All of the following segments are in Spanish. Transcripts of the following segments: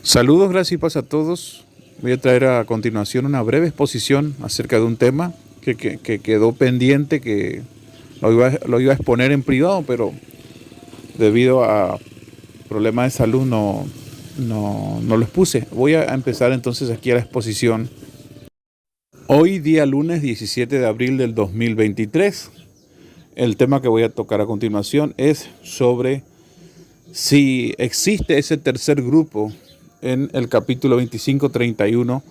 Saludos, gracias y paz a todos. Voy a traer a continuación una breve exposición acerca de un tema que quedó pendiente, que lo iba a exponer en privado, pero debido a problemas de salud no lo expuse. Voy a empezar entonces aquí a la exposición. Hoy día lunes 17 de abril del 2023. El tema que voy a tocar a continuación es sobre si existe ese tercer grupo. En el capítulo 25-31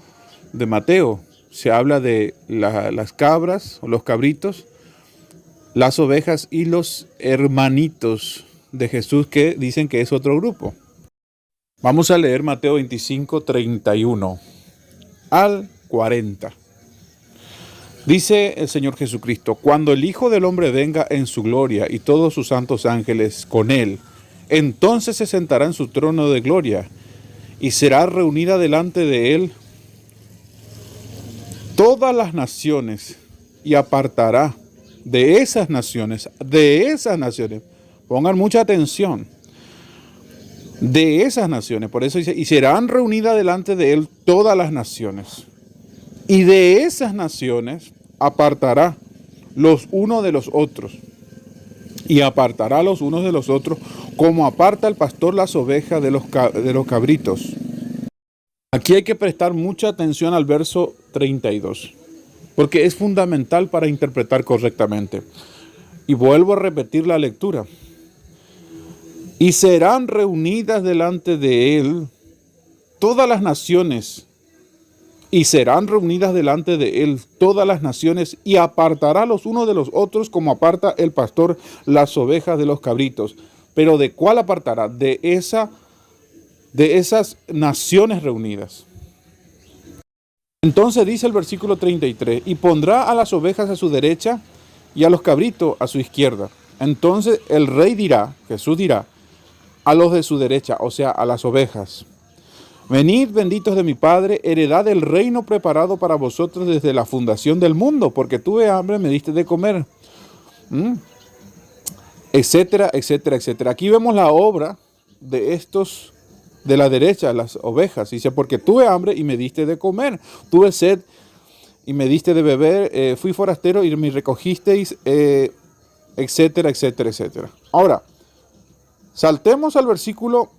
de Mateo se habla de las cabras o los cabritos, las ovejas y los hermanitos de Jesús, que dicen que es otro grupo. Vamos a leer Mateo 25-31 al 40. Dice el Señor Jesucristo: cuando el Hijo del Hombre venga en su gloria y todos sus santos ángeles con él, entonces se sentará en su trono de gloria y será reunida delante de él todas las naciones y apartará de esas naciones, pongan mucha atención, de esas naciones, por eso dice, y serán reunidas delante de él todas las naciones, y de esas naciones apartará los unos de los otros, y apartará los unos de los otros, como aparta el pastor las ovejas de los cabritos. Aquí hay que prestar mucha atención al verso 32, porque es fundamental para interpretar correctamente. Y vuelvo a repetir la lectura. Y serán reunidas delante de él todas las naciones, y serán reunidas delante de él todas las naciones, y apartará los unos de los otros, como aparta el pastor las ovejas de los cabritos. Pero ¿de cuál apartará? De esas naciones reunidas. Entonces dice el versículo 33, y pondrá a las ovejas a su derecha y a los cabritos a su izquierda. Entonces el rey dirá, Jesús dirá, a los de su derecha, o sea, a las ovejas: venid, benditos de mi Padre, heredad del reino preparado para vosotros desde la fundación del mundo, porque tuve hambre, me diste de comer, etcétera, etcétera, etcétera. Aquí vemos la obra de estos de la derecha, las ovejas. Dice: porque tuve hambre y me diste de comer, tuve sed y me diste de beber, fui forastero y me recogisteis, etcétera, etcétera, etcétera. Ahora, saltemos al versículo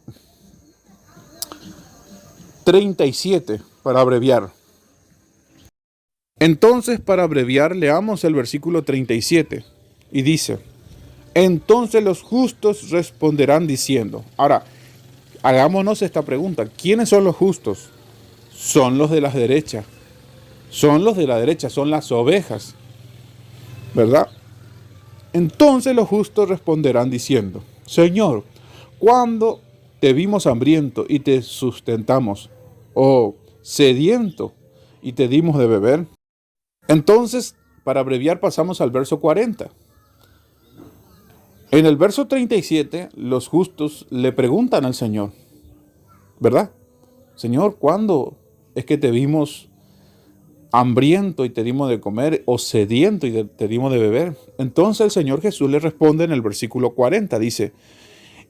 37 para abreviar. Entonces, para abreviar, leamos el versículo 37 y dice: entonces los justos responderán diciendo. Ahora, hagámonos esta pregunta: ¿quiénes son los justos? Son los de la derecha. Son los de la derecha, son las ovejas, ¿verdad? Entonces los justos responderán diciendo: Señor, ¿cuándo te vimos hambriento y te sustentamos, o sediento y te dimos de beber? Entonces, para abreviar, pasamos al verso 40. En el verso 37, los justos le preguntan al Señor, ¿verdad? Señor, ¿cuándo es que te vimos hambriento y te dimos de comer, o sediento y te dimos de beber? Entonces el Señor Jesús le responde en el versículo 40, dice: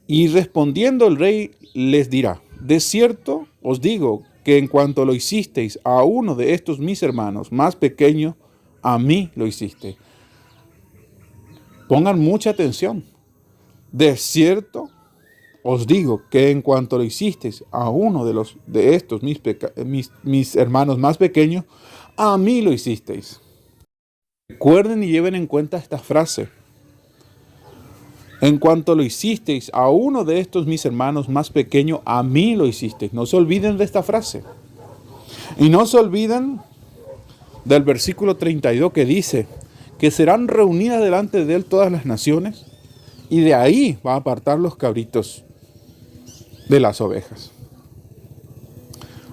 y respondiendo el rey les dirá: de cierto os digo que en cuanto lo hicisteis a uno de estos mis hermanos más pequeños, a mí lo hiciste. Pongan mucha atención. De cierto os digo que en cuanto lo hicisteis a uno de estos mis hermanos más pequeños, a mí lo hicisteis. Recuerden y lleven en cuenta esta frase: en cuanto lo hicisteis a uno de estos mis hermanos más pequeños, a mí lo hicisteis. No se olviden de esta frase. Y no se olviden del versículo 32 que dice que serán reunidas delante de él todas las naciones, y de ahí va a apartar los cabritos de las ovejas.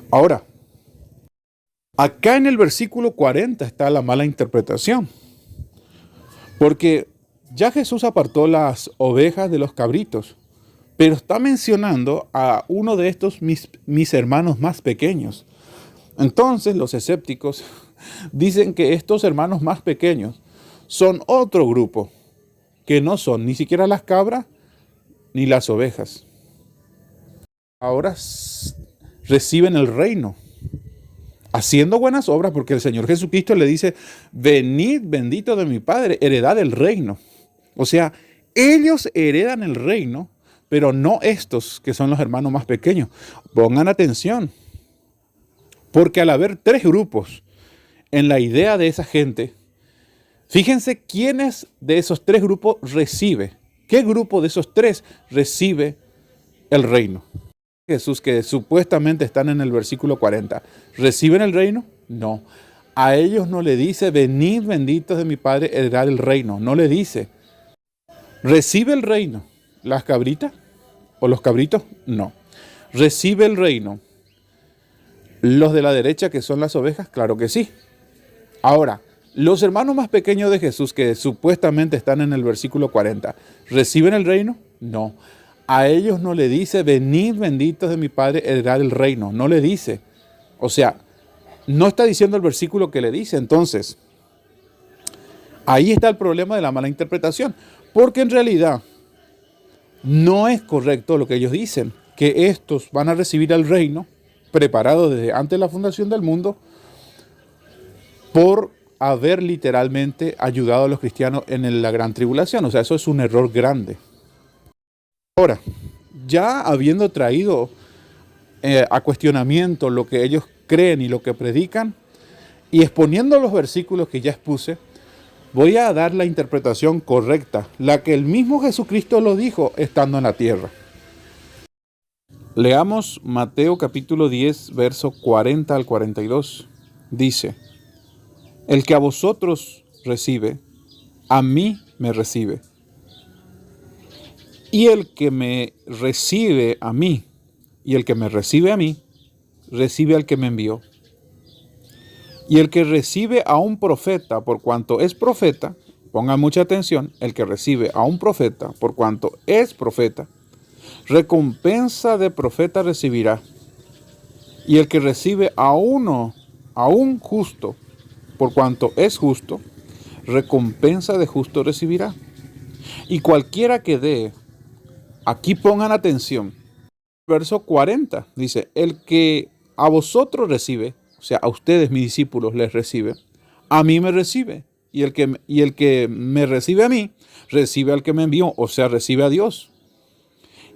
Ahora, acá en el versículo 40 está la mala interpretación, porque ya Jesús apartó las ovejas de los cabritos, pero está mencionando a uno de estos mis hermanos más pequeños. Entonces los escépticos dicen que estos hermanos más pequeños son otro grupo, que no son ni siquiera las cabras ni las ovejas. Ahora reciben el reino, haciendo buenas obras, porque el Señor Jesucristo le dice, venid bendito de mi Padre, heredad el reino. O sea, ellos heredan el reino, pero no estos que son los hermanos más pequeños. Pongan atención, porque al haber tres grupos en la idea de esa gente, fíjense quiénes de esos tres grupos recibe. ¿Qué grupo de esos tres recibe el reino? Jesús, que supuestamente están en el versículo 40, ¿reciben el reino? No. A ellos no le dice, venid benditos de mi Padre, heredad el reino. No le dice, ¿recibe el reino las cabritas o los cabritos? No. ¿Recibe el reino los de la derecha, que son las ovejas? Claro que sí. Ahora, los hermanos más pequeños de Jesús, que supuestamente están en el versículo 40, ¿reciben el reino? No. A ellos no le dice, venid benditos de mi Padre, heredad el reino. No le dice. O sea, no está diciendo el versículo que le dice. Entonces, ahí está el problema de la mala interpretación. Porque en realidad no es correcto lo que ellos dicen, que estos van a recibir el reino preparado desde antes de la fundación del mundo por haber literalmente ayudado a los cristianos en la gran tribulación. O sea, eso es un error grande. Ahora, ya habiendo traído a cuestionamiento lo que ellos creen y lo que predican, y exponiendo los versículos que ya expuse, voy a dar la interpretación correcta, la que el mismo Jesucristo lo dijo estando en la tierra. Leamos Mateo capítulo 10, verso 40 al 42. Dice, el que a vosotros recibe, a mí me recibe. Y el que me recibe a mí, y el que me recibe a mí, recibe al que me envió. Y el que recibe a un profeta por cuanto es profeta, pongan mucha atención, el que recibe a un profeta por cuanto es profeta, recompensa de profeta recibirá. Y el que recibe a un justo por cuanto es justo, recompensa de justo recibirá. Y cualquiera que dé, aquí pongan atención, verso 40 dice, el que a vosotros recibe, o sea, a ustedes, mis discípulos, les recibe, a mí me recibe. Y el que me recibe a mí, recibe al que me envió, o sea, recibe a Dios.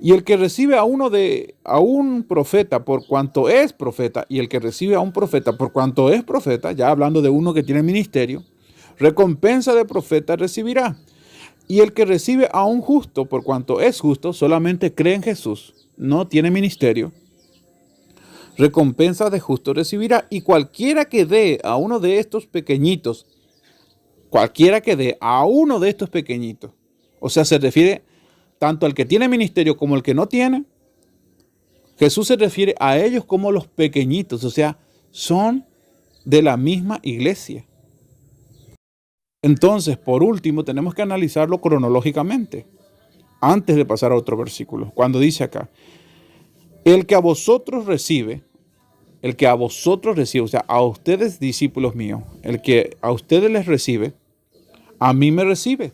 Y el que recibe a un profeta por cuanto es profeta, y el que recibe a un profeta por cuanto es profeta, ya hablando de uno que tiene ministerio, recompensa de profeta recibirá. Y el que recibe a un justo por cuanto es justo, solamente cree en Jesús, no tiene ministerio, recompensa de justo recibirá. Y cualquiera que dé a uno de estos pequeñitos, o sea, se refiere tanto al que tiene ministerio como al que no tiene. Jesús se refiere a ellos como los pequeñitos, o sea, son de la misma iglesia. Entonces, por último, tenemos que analizarlo cronológicamente, antes de pasar a otro versículo. Cuando dice acá, el que a vosotros recibe, o sea, a ustedes, discípulos míos, el que a ustedes les recibe, a mí me recibe.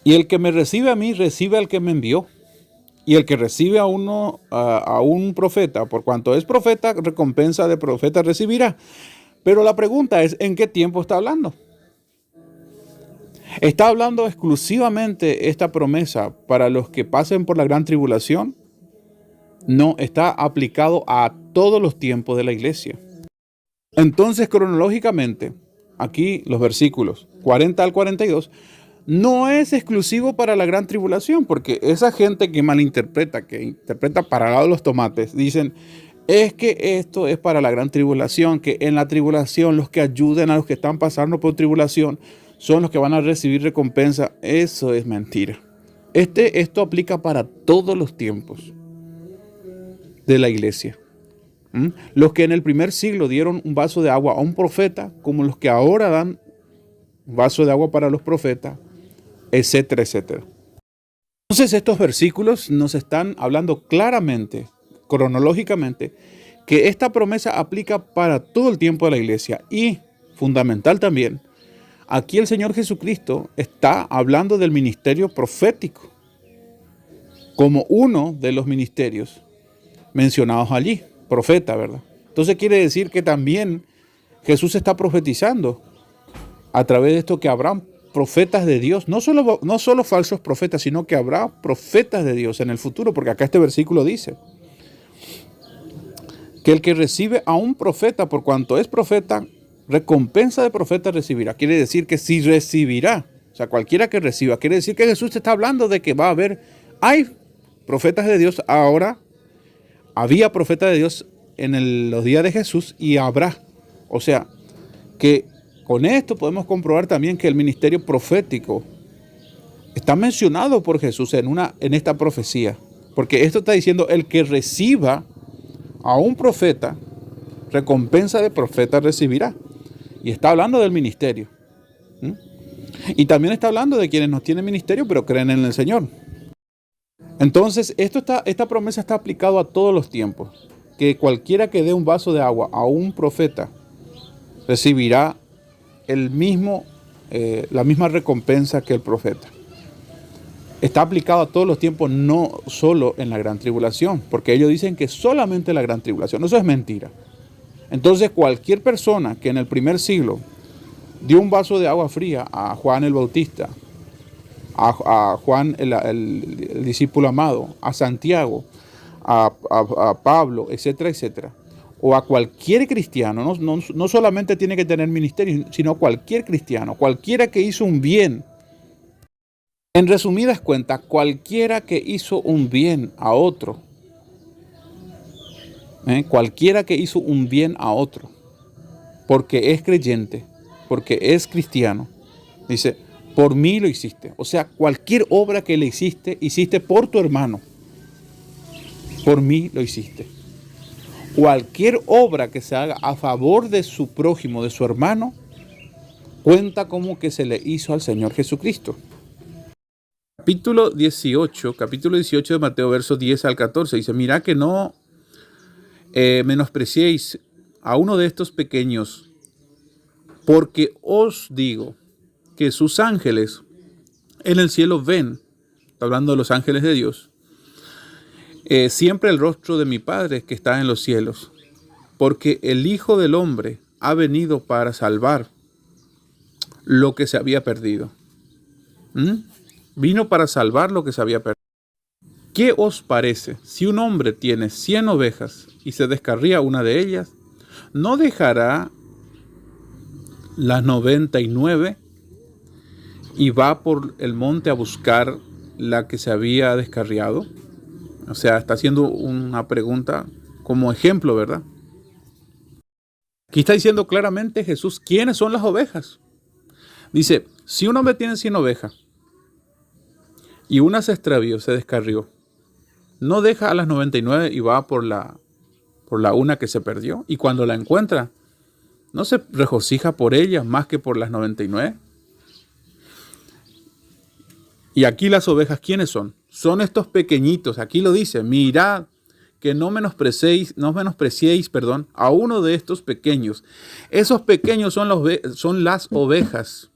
Y el que me recibe a mí, recibe al que me envió. Y el que recibe a un profeta, por cuanto es profeta, recompensa de profeta recibirá. Pero la pregunta es, ¿en qué tiempo está hablando? ¿Está hablando exclusivamente esta promesa para los que pasen por la gran tribulación? No, está aplicado a todos los tiempos de la iglesia. Entonces, cronológicamente, aquí los versículos 40 al 42, no es exclusivo para la gran tribulación, porque esa gente que malinterpreta, que interpreta para el lado de los tomates, dicen, es que esto es para la gran tribulación, que en la tribulación los que ayuden a los que están pasando por tribulación son los que van a recibir recompensa. Eso es mentira. Esto aplica para todos los tiempos de la iglesia. Los que en el primer siglo dieron un vaso de agua a un profeta, como los que ahora dan un vaso de agua para los profetas, etcétera, etcétera. Entonces estos versículos nos están hablando claramente, cronológicamente, que esta promesa aplica para todo el tiempo de la iglesia. Y, fundamental también, aquí el Señor Jesucristo está hablando del ministerio profético como uno de los ministerios mencionados allí, profeta, ¿verdad? Entonces quiere decir que también Jesús está profetizando a través de esto que habrán profetas de Dios, no solo falsos profetas, sino que habrá profetas de Dios en el futuro, porque acá este versículo dice que el que recibe a un profeta, por cuanto es profeta, recompensa de profeta recibirá. Quiere decir que sí recibirá, o sea, cualquiera que reciba. Quiere decir que Jesús está hablando de que va a haber, hay profetas de Dios ahora, había profetas de Dios en los días de Jesús y habrá. O sea, que con esto podemos comprobar también que el ministerio profético está mencionado por Jesús en esta profecía. Porque esto está diciendo, el que reciba a un profeta, recompensa de profeta recibirá. Y está hablando del ministerio. Y también está hablando de quienes no tienen ministerio, pero creen en el Señor. Entonces, esta promesa está aplicada a todos los tiempos. Que cualquiera que dé un vaso de agua a un profeta, recibirá la misma recompensa que el profeta. Está aplicado a todos los tiempos, no solo en la gran tribulación, porque ellos dicen que solamente la gran tribulación. Eso es mentira. Entonces, cualquier persona que en el primer siglo dio un vaso de agua fría a Juan el Bautista, a Juan el discípulo amado, a Santiago, a Pablo, etcétera, etcétera, o a cualquier cristiano, no solamente tiene que tener ministerio, sino cualquier cristiano, cualquiera que hizo un bien. En resumidas cuentas, cualquiera que hizo un bien a otro, cualquiera que hizo un bien a otro, porque es creyente, porque es cristiano, dice, por mí lo hiciste. O sea, cualquier obra que le hiciste por tu hermano, por mí lo hiciste. Cualquier obra que se haga a favor de su prójimo, de su hermano, cuenta como que se le hizo al Señor Jesucristo. Capítulo 18 de Mateo, versos 10 al 14, dice, mirad que no menospreciéis a uno de estos pequeños, porque os digo que sus ángeles en el cielo ven, está hablando de los ángeles de Dios, siempre el rostro de mi Padre que está en los cielos, porque el Hijo del Hombre ha venido para salvar lo que se había perdido. Vino para salvar lo que se había perdido. ¿Qué os parece? Si un hombre tiene 100 ovejas y se descarría una de ellas, ¿no dejará las 99 y va por el monte a buscar la que se había descarriado? O sea, está haciendo una pregunta como ejemplo, ¿verdad? Aquí está diciendo claramente Jesús, ¿quiénes son las ovejas? Dice, si un hombre tiene 100 ovejas y una se extravió, se descarrió, ¿no deja a las 99 y va por la una que se perdió? Y cuando la encuentra, ¿no se regocija por ella más que por las 99? Y aquí las ovejas, ¿quiénes son? Son estos pequeñitos. Aquí lo dice, mirad que no menospreciéis, a uno de estos pequeños. Esos pequeños son las ovejas.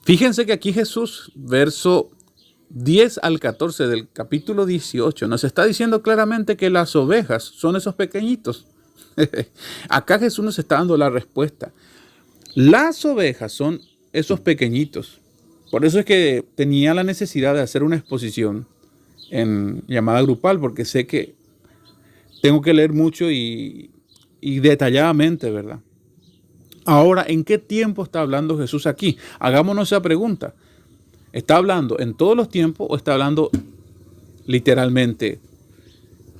Fíjense que aquí Jesús, verso 10 al 14 del capítulo 18, nos está diciendo claramente que las ovejas son esos pequeñitos. Acá Jesús nos está dando la respuesta. Las ovejas son esos pequeñitos. Por eso es que tenía la necesidad de hacer una exposición en llamada grupal, porque sé que tengo que leer mucho y detalladamente, ¿verdad? Ahora, ¿en qué tiempo está hablando Jesús aquí? Hagámonos esa pregunta. ¿Está hablando en todos los tiempos o está hablando literalmente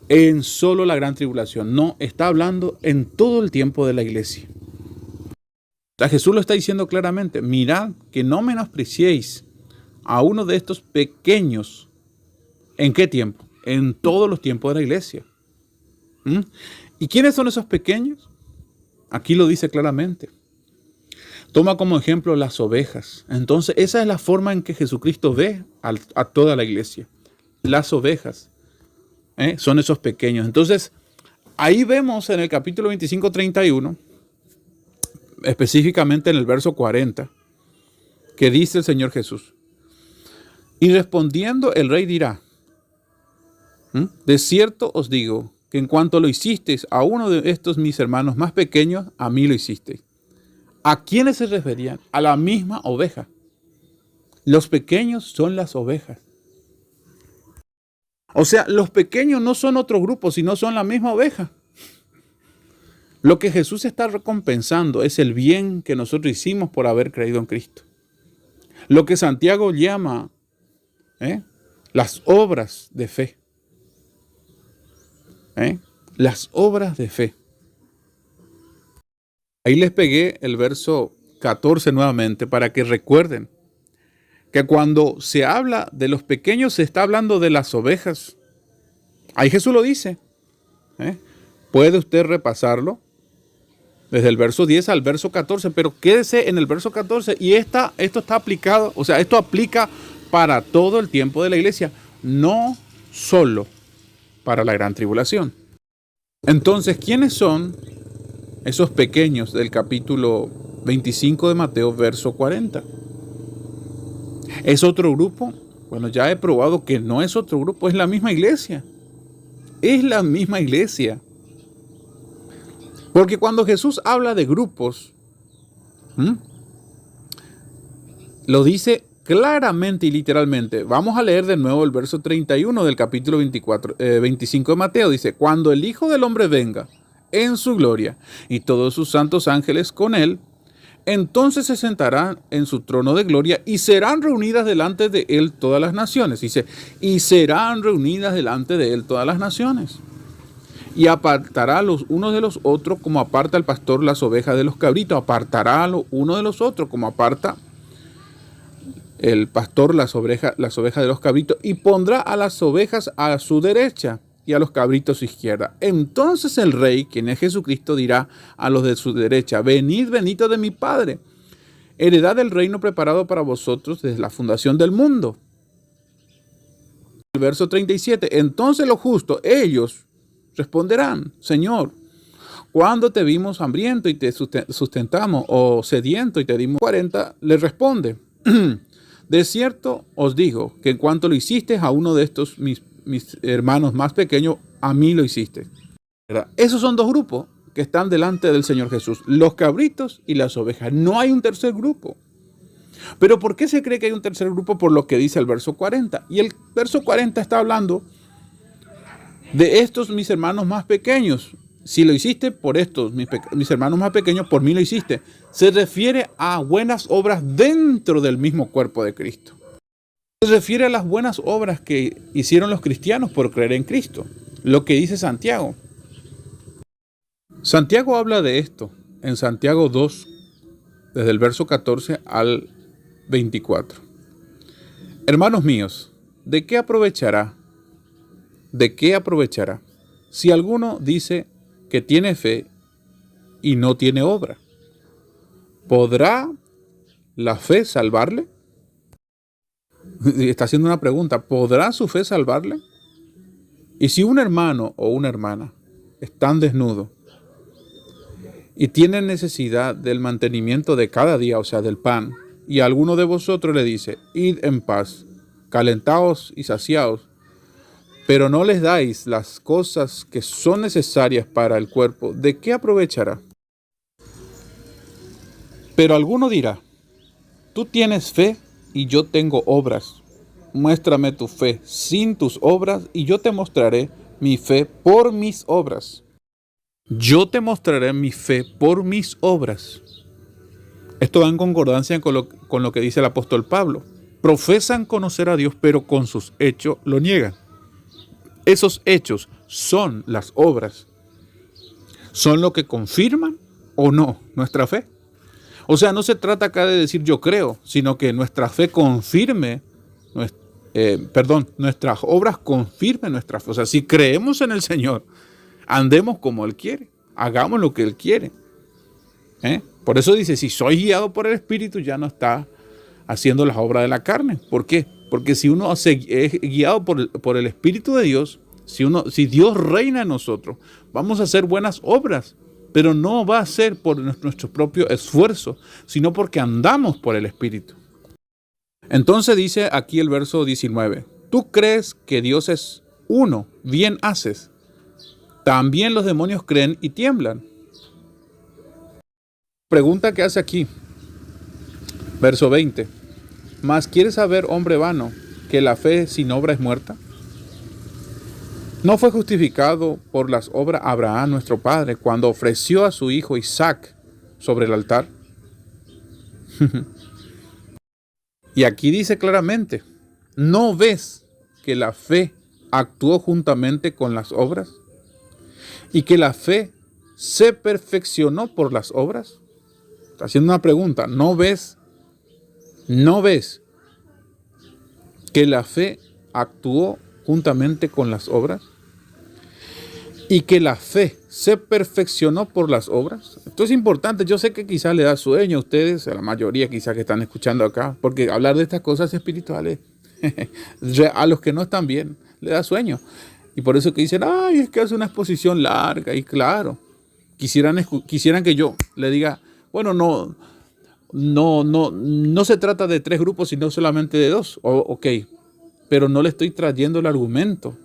en solo la gran tribulación? No, está hablando en todo el tiempo de la iglesia. O sea, Jesús lo está diciendo claramente, mirad que no menospreciéis a uno de estos pequeños. ¿En qué tiempo? En todos los tiempos de la iglesia. ¿Y quiénes son esos pequeños? Aquí lo dice claramente. Toma como ejemplo las ovejas. Entonces, esa es la forma en que Jesucristo ve a toda la iglesia. Las ovejas son esos pequeños. Entonces, ahí vemos en el capítulo 25, 31, específicamente en el verso 40, que dice el Señor Jesús. Y respondiendo el rey dirá, De cierto os digo que en cuanto lo hicisteis a uno de estos mis hermanos más pequeños, a mí lo hicisteis. ¿A quiénes se referían? A la misma oveja. Los pequeños son las ovejas. O sea, los pequeños no son otro grupo, sino son la misma oveja. Lo que Jesús está recompensando es el bien que nosotros hicimos por haber creído en Cristo. Lo que Santiago llama las obras de fe. Las obras de fe. Ahí les pegué el verso 14 nuevamente para que recuerden que cuando se habla de los pequeños se está hablando de las ovejas. Ahí Jesús lo dice. Puede usted repasarlo desde el verso 10 al verso 14, pero quédese en el verso 14 y esto está aplicado, o sea, esto aplica para todo el tiempo de la iglesia, no solo para la gran tribulación. Entonces, ¿quiénes son esos pequeños del capítulo 25 de Mateo, verso 40? ¿Es otro grupo? Bueno, ya he probado que no es otro grupo, es la misma iglesia. Es la misma iglesia. Porque cuando Jesús habla de grupos, lo dice claramente y literalmente. Vamos a leer de nuevo el verso 31 del capítulo 25 de Mateo. Dice, cuando el Hijo del Hombre venga en su gloria y todos sus santos ángeles con él, entonces se sentarán en su trono de gloria y serán reunidas delante de él todas las naciones. Dice, y serán reunidas delante de él todas las naciones. Y apartará los unos de los otros como aparta el pastor las ovejas de los cabritos. Apartará los unos de los otros como aparta el pastor las ovejas de los cabritos. Y pondrá a las ovejas a su derecha y a los cabritos a su izquierda. Entonces el rey, quien es Jesucristo, dirá a los de su derecha, venid benditos de mi Padre, heredad del reino preparado para vosotros desde la fundación del mundo. El verso 37, entonces los justos, ellos responderán, Señor, ¿cuándo te vimos hambriento y te sustentamos, o sediento y te dimos? 40, le responde, de cierto os digo que en cuanto lo hiciste a uno de estos mis hermanos más pequeños, a mí lo hiciste. ¿Verdad? Esos son dos grupos que están delante del Señor Jesús, los cabritos y las ovejas. No hay un tercer grupo. Pero ¿por qué se cree que hay un tercer grupo? Por lo que dice el verso 40. Y el verso 40 está hablando de estos mis hermanos más pequeños. Si lo hiciste por estos mis hermanos más pequeños, por mí lo hiciste. Se refiere a buenas obras dentro del mismo cuerpo de Cristo. Se refiere a las buenas obras que hicieron los cristianos por creer en Cristo. Lo que dice Santiago. Santiago habla de esto en Santiago 2, desde el verso 14 al 24. Hermanos míos, ¿de qué aprovechará? ¿De qué aprovechará si alguno dice que tiene fe y no tiene obra? ¿Podrá la fe salvarle? Está haciendo una pregunta. ¿Podrá su fe salvarle? Y si un hermano o una hermana están desnudos y tienen necesidad del mantenimiento de cada día, o sea, del pan, y alguno de vosotros le dice, id en paz, calentaos y saciaos, pero no les dais las cosas que son necesarias para el cuerpo, ¿de qué aprovechará? Pero alguno dirá, tú tienes fe y yo tengo obras. Muéstrame tu fe sin tus obras y yo te mostraré mi fe por mis obras. Yo te mostraré mi fe por mis obras. Esto va en concordancia con lo que dice el apóstol Pablo. Profesan conocer a Dios, pero con sus hechos lo niegan. Esos hechos son las obras. ¿Son lo que confirman o no nuestra fe? O sea, no se trata acá de decir yo creo, sino que nuestra fe confirme, nuestras obras confirmen nuestra fe. O sea, si creemos en el Señor, andemos como Él quiere, hagamos lo que Él quiere. Por eso dice, si soy guiado por el Espíritu, ya no está haciendo las obras de la carne. ¿Por qué? Porque si uno es guiado por el Espíritu de Dios, si Dios reina en nosotros, vamos a hacer buenas obras. Pero no va a ser por nuestro propio esfuerzo, sino porque andamos por el Espíritu. Entonces dice aquí el verso 19, ¿tú crees que Dios es 1. Bien haces. También los demonios creen y tiemblan. Pregunta que hace aquí. Verso 20. ¿Mas quieres saber, hombre vano, que la fe sin obra es muerta? ¿No fue justificado por las obras Abraham, nuestro padre, cuando ofreció a su hijo Isaac sobre el altar? Y aquí dice claramente, ¿no ves que la fe actuó juntamente con las obras? ¿Y que la fe se perfeccionó por las obras? Está haciendo una pregunta. ¿No ves que la fe actuó juntamente con las obras? ¿Y que la fe se perfeccionó por las obras? Esto es importante. Yo sé que quizás le da sueño a ustedes, a la mayoría quizás que están escuchando acá, porque hablar de estas cosas espirituales a los que no están bien le da sueño. Y por eso que dicen, ay, es que hace una exposición larga. Y claro, quisieran que yo le diga, bueno, no se trata de 3 grupos, sino solamente de 2. Ok, pero no le estoy trayendo el argumento.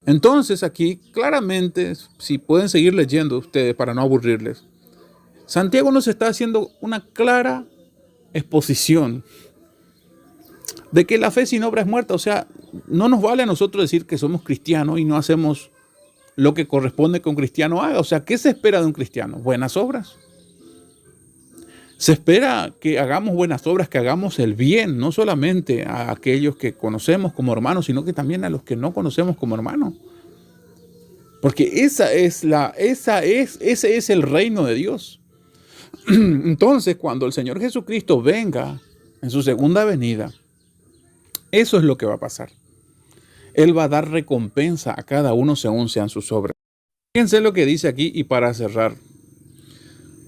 Entonces aquí claramente, si pueden seguir leyendo ustedes para no aburrirles, Santiago nos está haciendo una clara exposición de que la fe sin obra es muerta. O sea, no nos vale a nosotros decir que somos cristianos y no hacemos lo que corresponde que un cristiano haga. O sea, ¿qué se espera de un cristiano? Buenas obras. Se espera que hagamos buenas obras, que hagamos el bien, no solamente a aquellos que conocemos como hermanos, sino que también a los que no conocemos como hermanos. Porque ese es el reino de Dios. Entonces, cuando el Señor Jesucristo venga en su segunda venida, eso es lo que va a pasar. Él va a dar recompensa a cada uno según sean sus obras. Fíjense lo que dice aquí y para cerrar.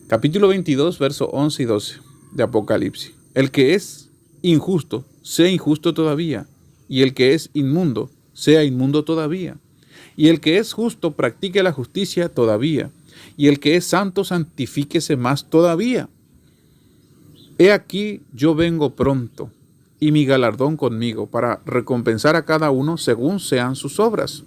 Capítulo 22, versos 11 y 12 de Apocalipsis. El que es injusto, sea injusto todavía. Y el que es inmundo, sea inmundo todavía. Y el que es justo, practique la justicia todavía. Y el que es santo, santifíquese más todavía. He aquí, yo vengo pronto, y mi galardón conmigo, para recompensar a cada uno según sean sus obras.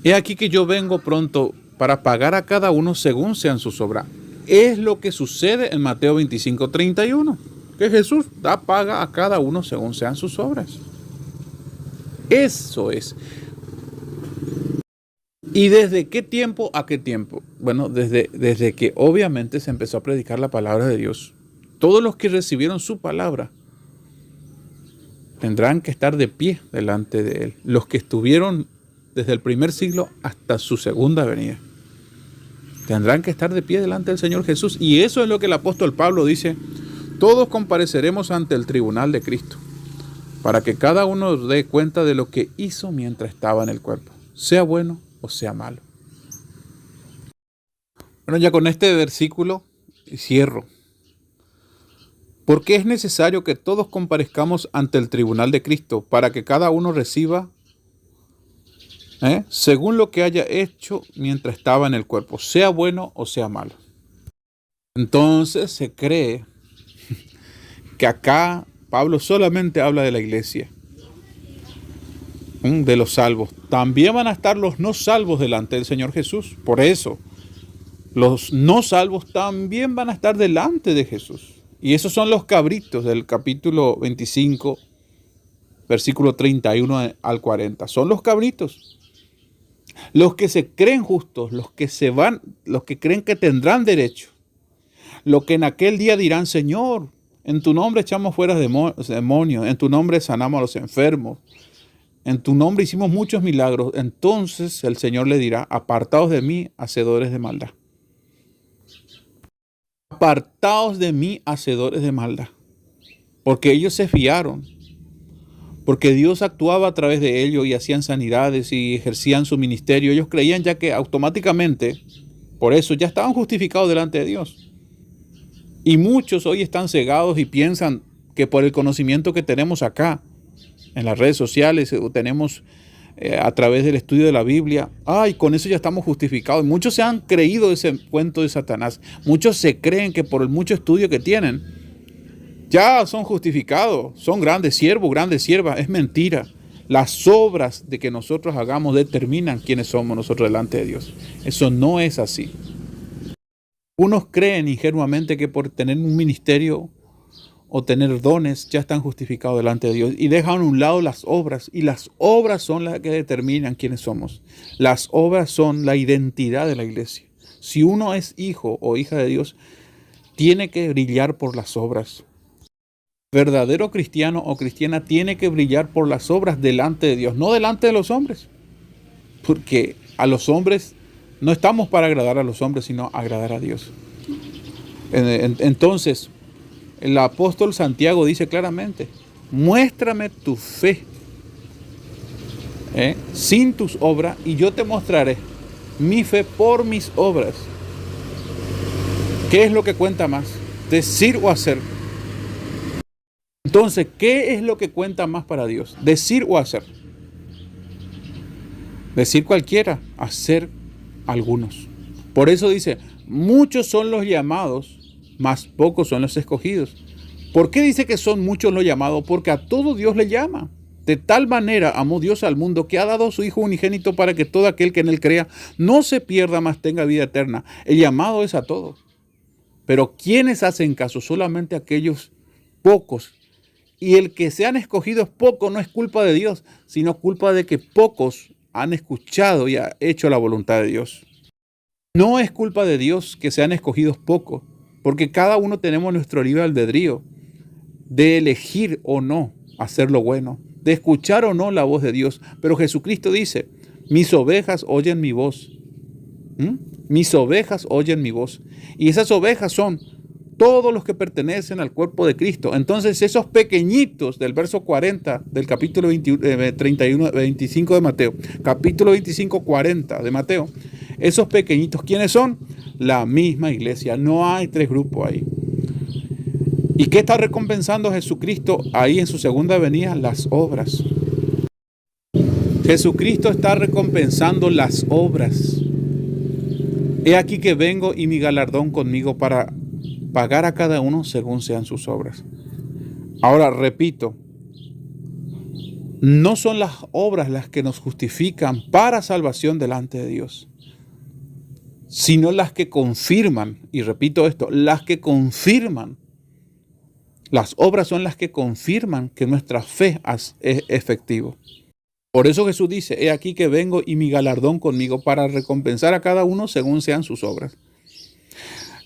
He aquí que yo vengo pronto para pagar a cada uno según sean sus obras. Es lo que sucede en Mateo 25, 31. Que Jesús paga a cada uno según sean sus obras. Eso es. ¿Y desde qué tiempo a qué tiempo? Bueno, desde que obviamente se empezó a predicar la palabra de Dios. Todos los que recibieron su palabra tendrán que estar de pie delante de Él. Los que estuvieron desde el primer siglo hasta su segunda venida tendrán que estar de pie delante del Señor Jesús. Y eso es lo que el apóstol Pablo dice: todos compareceremos ante el tribunal de Cristo, para que cada uno dé cuenta de lo que hizo mientras estaba en el cuerpo, sea bueno o sea malo. Bueno, ya con este versículo cierro. Porque es necesario que todos comparezcamos ante el tribunal de Cristo, para que cada uno reciba según lo que haya hecho mientras estaba en el cuerpo, sea bueno o sea malo. Entonces se cree que acá Pablo solamente habla de la iglesia, de los salvos. También van a estar los no salvos delante del Señor Jesús. Por eso, los no salvos también van a estar delante de Jesús. Y esos son los cabritos del capítulo 25, versículo 31 al 40. Son los cabritos. Los que se creen justos, los que creen que tendrán derecho. Los que en aquel día dirán: Señor, en tu nombre echamos fuera demonios, en tu nombre sanamos a los enfermos, en tu nombre hicimos muchos milagros. Entonces el Señor le dirá: apartaos de mí, hacedores de maldad. Apartaos de mí, hacedores de maldad. Porque ellos se fiaron. Porque Dios actuaba a través de ellos y hacían sanidades y ejercían su ministerio. Ellos creían ya que automáticamente, por eso ya estaban justificados delante de Dios. Y muchos hoy están cegados y piensan que por el conocimiento que tenemos acá, en las redes sociales, o tenemos a través del estudio de la Biblia, con eso ya estamos justificados. Muchos se han creído ese cuento de Satanás. Muchos se creen que por el mucho estudio que tienen, ya son justificados, son grandes siervos, grandes siervas. Es mentira. Las obras de que nosotros hagamos determinan quiénes somos nosotros delante de Dios. Eso no es así. Unos creen ingenuamente que por tener un ministerio o tener dones ya están justificados delante de Dios y dejan a un lado las obras, y las obras son las que determinan quiénes somos. Las obras son la identidad de la iglesia. Si uno es hijo o hija de Dios, tiene que brillar por las obras. Verdadero cristiano o cristiana tiene que brillar por las obras delante de Dios, no delante de los hombres, porque a los hombres no estamos para agradar a los hombres, sino agradar a Dios. Entonces, el apóstol Santiago dice claramente: muéstrame tu fe sin tus obras, y yo te mostraré mi fe por mis obras. ¿Qué es lo que cuenta más? ¿Decir o hacer? Entonces, ¿qué es lo que cuenta más para Dios? ¿Decir o hacer? Decir cualquiera, hacer algunos. Por eso dice: muchos son los llamados, mas pocos son los escogidos. ¿Por qué dice que son muchos los llamados? Porque a todo Dios le llama. De tal manera amó Dios al mundo que ha dado a su Hijo unigénito para que todo aquel que en él crea no se pierda, mas tenga vida eterna. El llamado es a todos. Pero ¿quiénes hacen caso? Solamente aquellos pocos. Y el que sean escogidos pocos no es culpa de Dios, sino culpa de que pocos han escuchado y han hecho la voluntad de Dios. No es culpa de Dios que sean escogidos pocos, porque cada uno tenemos nuestro libre albedrío de elegir o no hacer lo bueno, de escuchar o no la voz de Dios. Pero Jesucristo dice: mis ovejas oyen mi voz. Mis ovejas oyen mi voz. Y esas ovejas son todos los que pertenecen al cuerpo de Cristo. Entonces esos pequeñitos del verso 40 del capítulo 25 de Mateo, capítulo 25, 40 de Mateo, esos pequeñitos, ¿quiénes son? La misma iglesia. No hay tres grupos ahí. ¿Y qué está recompensando Jesucristo ahí en su segunda venida? Las obras. Jesucristo está recompensando las obras. He aquí que vengo y mi galardón conmigo para pagar a cada uno según sean sus obras. Ahora, repito, no son las obras las que nos justifican para salvación delante de Dios, sino las que confirman, y repito esto, las que confirman. Las obras son las que confirman que nuestra fe es efectiva. Por eso Jesús dice: he aquí que vengo y mi galardón conmigo para recompensar a cada uno según sean sus obras.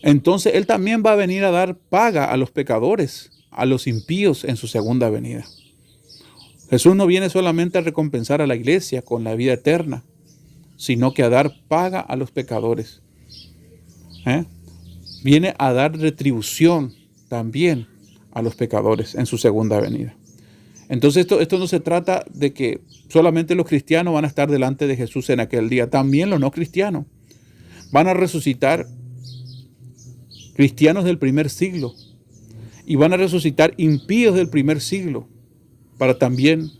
Entonces Él también va a venir a dar paga a los pecadores, a los impíos en su segunda venida. Jesús no viene solamente a recompensar a la iglesia con la vida eterna, sino que a dar paga a los pecadores. Viene a dar retribución también a los pecadores en su segunda venida. Entonces esto no se trata de que solamente los cristianos van a estar delante de Jesús en aquel día. También los no cristianos van a resucitar, cristianos del primer siglo, y van a resucitar impíos del primer siglo para también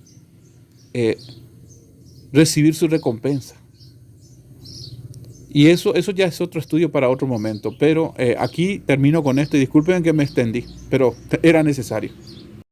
recibir su recompensa. Y eso ya es otro estudio para otro momento, pero aquí termino con esto, y disculpen que me extendí, pero era necesario.